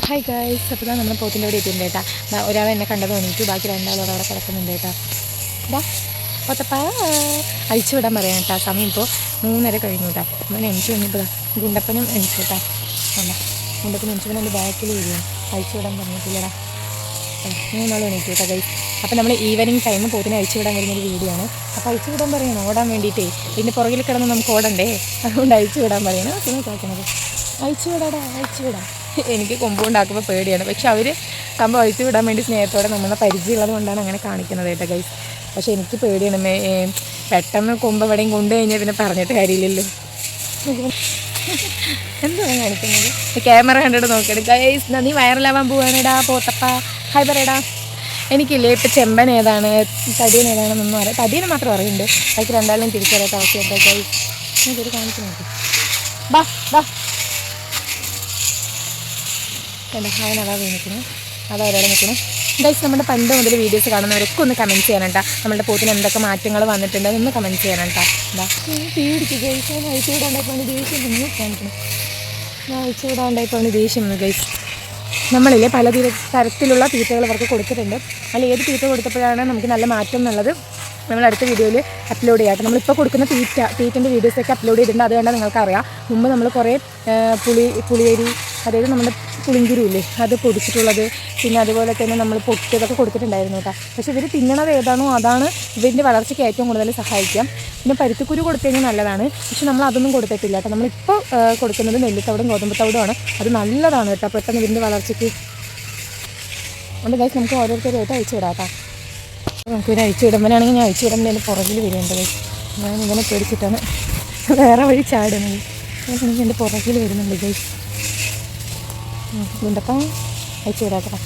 Hi guys, അപ്പോൾ നമ്മൾ പോത്തിൻ്റെ അവിടെ എത്തിയിട്ടുണ്ട് കേട്ടോ. ഒരാൾ എന്നെ കണ്ടത് തോന്നിയിട്ട് ബാക്കി രണ്ടാളോട് അവിടെ കിടക്കുന്നുണ്ട് കേട്ടോ. ഇതാ പോത്തപ്പാ അഴിച്ചു വിടാൻ പറയാം കേട്ടോ. സമയം ഇപ്പോൾ 3:30 കഴിഞ്ഞു കേട്ടോ. അവൻ എണിച്ചു വന്നിപ്പോൾ ഗുണ്ടപ്പനും എണിച്ചു കേട്ടോ. വേണ്ട, ഗുണ്ടപ്പനും എണിച്ചു എൻ്റെ ബാക്കിൽ വരികയാണ്. അഴിച്ചു വിടാൻ പറഞ്ഞിട്ടില്ലടാ. 3 ആളും എണീറ്റു കേട്ടോ ഗൈസ്. അപ്പോൾ നമ്മൾ ഈവനിങ് ടൈം പോത്തിനെ അഴിച്ചു വിടാൻ വരുന്നൊരു വീഡിയോ ആണ്. അപ്പോൾ അഴിച്ചു വിടാൻ പറയണം ഓടാൻ വേണ്ടിയിട്ടേ. ഇതിൻ്റെ പുറകിൽ കിടന്ന് നമുക്ക് ഓടണ്ടേ, അതുകൊണ്ട് അഴിച്ചു വിടാൻ പറയണം. പിന്നെ കേൾക്കുന്നത് അഴിച്ചു വിടാടാ, അഴിച്ചു വിടാം. എനിക്ക് കൊമ്പുണ്ടാക്കുമ്പോൾ പേടിയാണ്, പക്ഷെ അവർ കമ്പ് അഴിച്ചു വിടാൻ വേണ്ടി സ്നേഹത്തോടെ നമ്മളെ പരിചയമുള്ളത് കൊണ്ടാണ് അങ്ങനെ കാണിക്കുന്നത് കേട്ടോ ഗൈസ്. പക്ഷെ എനിക്ക് പേടിയാണ്. പെട്ടെന്ന് കൊമ്പ് എവിടെയും കൊണ്ടു കഴിഞ്ഞാൽ പിന്നെ പറഞ്ഞിട്ട് കാര്യമില്ലല്ലോ. എന്താണ് കാണിക്കുന്നത്? ക്യാമറ കണ്ടിട്ട് നോക്കട്ടെ ഗൈസ്. നീ വൈറലാവാൻ പോവാണെടാ പോത്തപ്പ. ഹായ് പറയടാ. എനിക്കില്ലേ ഇപ്പം ചെമ്പൻ ഏതാണ് തടിയൻ ഏതാണെന്നൊന്നും അറിയാം. തടിയനെ മാത്രം അറിയുന്നുണ്ട്. അതിൽ രണ്ടാളും തിരിച്ചറിയാത്ത അവസ്ഥയുണ്ട് ഗൈസ്. എനിക്കൊരു കാണിക്കുന്നു. ബാ ബാ എൻ്റെ അവനതാ വീണിക്കുന്നു, അതാ ഒരാളെ നിൽക്കുന്നു ഗൈസ്. നമ്മുടെ പണ്ട് മുതൽ വീഡിയോസ് കാണുന്നവരൊക്കെ ഒന്ന് കമൻറ്റ് ചെയ്യാനുണ്ടാ. നമ്മുടെ പോത്തിന് എന്തൊക്കെ മാറ്റങ്ങൾ വന്നിട്ടുണ്ട് അതൊന്ന് കമൻറ്റ് ചെയ്യാനുണ്ടാ. എന്താ പേടിക്ക് ഗൈസ്. ഞാൻ അഴിച്ചു വിടാണ്ടായപ്പോൾ ദേഷ്യം വന്നു കാണിക്കണം. ഞാൻ അഴിച്ചു വിടാണ്ടായപ്പോൾ ദേഷ്യം വന്നു ഗൈസ്. നമ്മളില്ലേ പല തരത്തിലുള്ള തീറ്റകൾ അവർക്ക് കൊടുത്തിട്ടുണ്ട്. അതിൽ ഏത് തീറ്റ കൊടുത്തപ്പോഴാണ് നമുക്ക് നല്ല മാറ്റം എന്നുള്ളത് നമ്മൾ അടുത്ത വീഡിയോയിൽ അപ്ലോഡ് ചെയ്യാം. നമ്മളിപ്പോൾ കൊടുക്കുന്ന തീറ്റൻ്റെ വീഡിയോസൊക്കെ അപ്ലോഡ് ചെയ്തിട്ടുണ്ട്. അത് കണ്ടാൽ നിങ്ങൾക്കറിയാം. മുമ്പ് നമ്മൾ കുറേ പുളിയരി, അതായത് നമ്മുടെ പുളിങ്കുരുവില്ലേ അത് പൊടിച്ചിട്ടുള്ളത്, പിന്നെ അതുപോലെ തന്നെ നമ്മൾ പൊട്ടിയതൊക്കെ കൊടുത്തിട്ടുണ്ടായിരുന്നു കേട്ടോ. പക്ഷേ ഇവർ തിന്നണത് ഏതാണോ അതാണ് ഇവരിൻ്റെ വളർച്ചയ്ക്ക് ഏറ്റവും കൂടുതൽ സഹായിക്കാം. പിന്നെ പരുത്തിക്കുരു കൊടുത്തു കഴിഞ്ഞാൽ നല്ലതാണ്, പക്ഷെ നമ്മൾ അതൊന്നും കൊടുത്തിട്ടില്ല കേട്ടോ. നമ്മളിപ്പോൾ കൊടുക്കുന്നത് നെല്ലിത്തവിടും ഗോതമ്പ് തവിടുമാണ്. അത് നല്ലതാണ് കേട്ടോ പെട്ടെന്ന് ഇവരിൻ്റെ വളർച്ചയ്ക്ക്. അതുകൊണ്ട് ഗൈസ് നമുക്ക് ഓരോരുത്തരായിട്ട് അഴിച്ചു വിടാം കേട്ടോ. നമുക്ക് ഇവരെ അഴിച്ചു വിടുമ്പോഴാണെങ്കിൽ ഞാൻ അഴിച്ചു വിടുമ്പോൾ എൻ്റെ പുറകിൽ വരുന്നുണ്ട് ഗൈസ്. ഞാൻ ഇവനെ പേടിച്ചിട്ടാണ് വേറെ വഴി ചാടുന്നത്. എനിക്ക് എൻ്റെ പുറകിൽ വരുന്നുണ്ട് ഗൈസ്. ഗുണ്ടപ്പം അയച്ചു വിടാത്തടാ.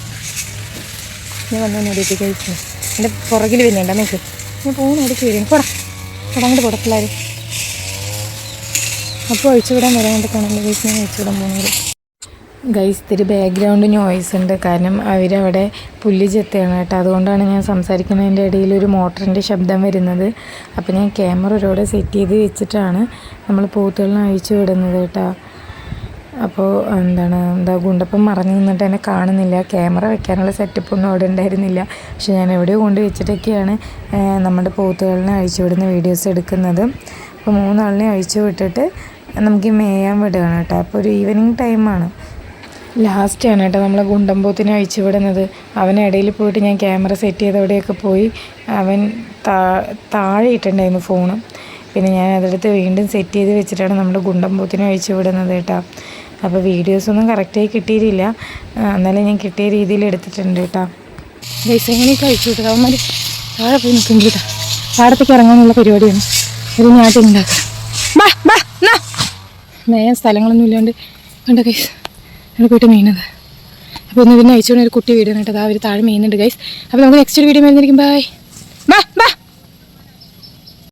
ഞാൻ വന്നു നേടിയിട്ട് കഴിച്ചു. എൻ്റെ പുറകിൽ വരുന്നുണ്ട്. നമുക്ക് ഞാൻ പോകുന്ന അടിച്ച് വരും. പോടാ പോടാ അങ്ങോട്ട് പോടാ പിള്ളേർ. അപ്പോൾ അഴിച്ചു വിടാൻ വരാണ്ട് കാണാൻ ഗൈസ്. ഞാൻ അഴിച്ചു വിടാൻ പോകുന്നത് ഗൈസ്. ഇത്തിരി ബാക്ക്ഗ്രൗണ്ട് നോയ്സ് ഉണ്ട്, കാരണം അവരവിടെ പുല്ല് ചെത്തുകയാണ് കേട്ടോ. അതുകൊണ്ടാണ് ഞാൻ സംസാരിക്കുന്നതിൻ്റെ ഇടയിൽ ഒരു മോട്ടറിൻ്റെ ശബ്ദം വരുന്നത്. അപ്പോൾ ഞാൻ ക്യാമറ ഒരോടെ സെറ്റ് ചെയ്ത് വെച്ചിട്ടാണ് നമ്മൾ പോത്തുകളിനെ അഴിച്ചു വിടുന്നത് കേട്ടോ. അപ്പോൾ എന്താ ഗുണ്ടപ്പം മറഞ്ഞു നിന്നിട്ട് എന്നെ കാണുന്നില്ല. ക്യാമറ വെക്കാനുള്ള സെറ്റപ്പ് ഒന്നും അവിടെ ഉണ്ടായിരുന്നില്ല. പക്ഷെ ഞാൻ എവിടെയോ കൊണ്ട് വെച്ചിട്ടൊക്കെയാണ് നമ്മുടെ പോത്തുകളിനെ അഴിച്ചു വിടുന്ന വീഡിയോസ് എടുക്കുന്നത്. അപ്പോൾ 3 ആളിനെ അഴിച്ചു വിട്ടിട്ട് നമുക്ക് മേയാൻ വിടുകയാണ് കേട്ടോ. അപ്പോൾ ഒരു ഈവനിങ് ടൈമാണ്, ലാസ്റ്റാണ് കേട്ടോ നമ്മൾ ഗുണ്ടൻ പോത്തിനെ അഴിച്ചു വിടുന്നത്. അവനിടയിൽ പോയിട്ട് ഞാൻ ക്യാമറ സെറ്റ് ചെയ്തവിടെയൊക്കെ പോയി അവൻ താഴെ ഇട്ടുണ്ടായിരുന്നു ഫോണ്. പിന്നെ ഞാൻ അതെടുത്ത് വീണ്ടും സെറ്റ് ചെയ്ത് വെച്ചിട്ടാണ് നമ്മുടെ ഗുണ്ടൻ പോത്തിനെ അഴിച്ചു വിടുന്നത് കേട്ടോ. അപ്പോൾ വീഡിയോസൊന്നും കറക്റ്റായി കിട്ടിയിട്ടില്ല, എന്നാലും ഞാൻ കിട്ടിയ രീതിയിൽ എടുത്തിട്ടുണ്ട് കേട്ടോ. ഗൈസ് എങ്ങനെയൊക്കെ അഴിച്ചു വിട്ടത് അവന്മാർ താഴെ പോയി നിൽക്കും കേട്ടോ. പാടത്തേക്ക് ഇറങ്ങാനുള്ള പരിപാടിയാണ്. ഒരു ഞാട്ടുണ്ടാക്കാം. മേയാൻ സ്ഥലങ്ങളൊന്നും ഇല്ലാണ്ട് കണ്ട ഗൈസ് അവിടെ പോയിട്ട് മെയ്യുന്നത്. അപ്പോൾ ഇന്ന് പിന്നെ അഴിച്ചുകൊണ്ട് ഒരു കുട്ടി വീഡിയോ കേട്ടോ. അവർ താഴെ മെയ്യുന്നുണ്ട് ഗൈസ്. അപ്പോൾ നമുക്ക് നെക്സ്റ്റ് ഒരു വീഡിയോ വരുന്നതായിരിക്കും. ബൈ.